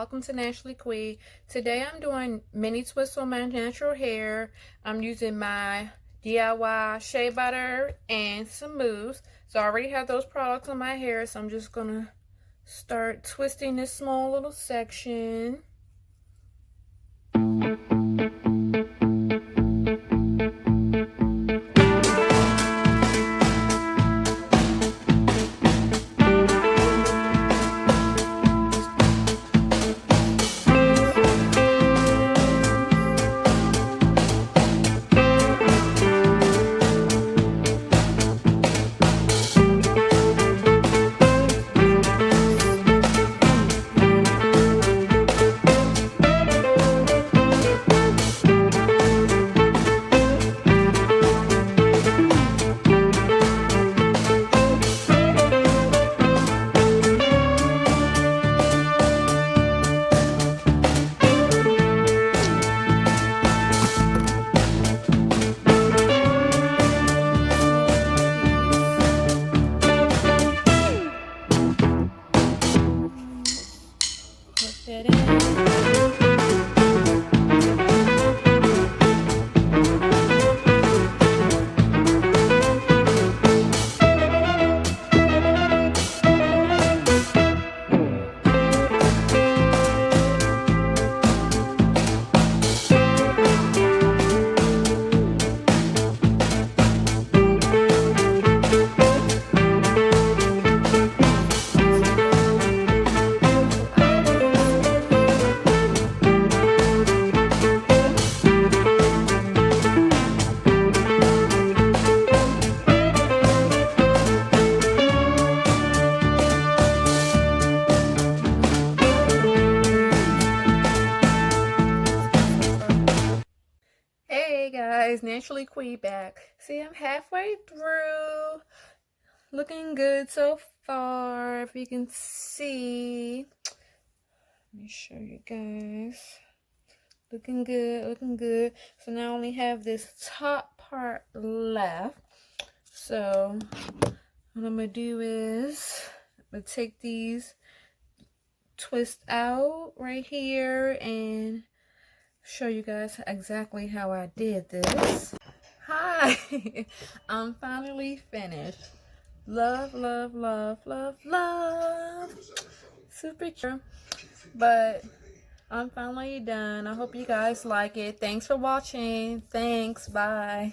welcome to Naturally Quee. Today I'm doing mini twists on my natural hair. I'm using my DIY shea butter and some mousse. So I already have those products on my hair, so I'm just gonna start twisting this small little section. Put that in. Hey guys, Naturally Quee back. See, I'm halfway through. Looking good so far, if you can see. Let me show you guys. Looking good, looking good. So now I only have this top part left. So what I'm gonna do is I'm gonna take these twists out right here and show you guys exactly how I did this. Hi, I'm finally finished. Love, love, love, love, love. Super cute. But I'm finally done. I hope you guys like it. Thanks for watching. Thanks. Bye.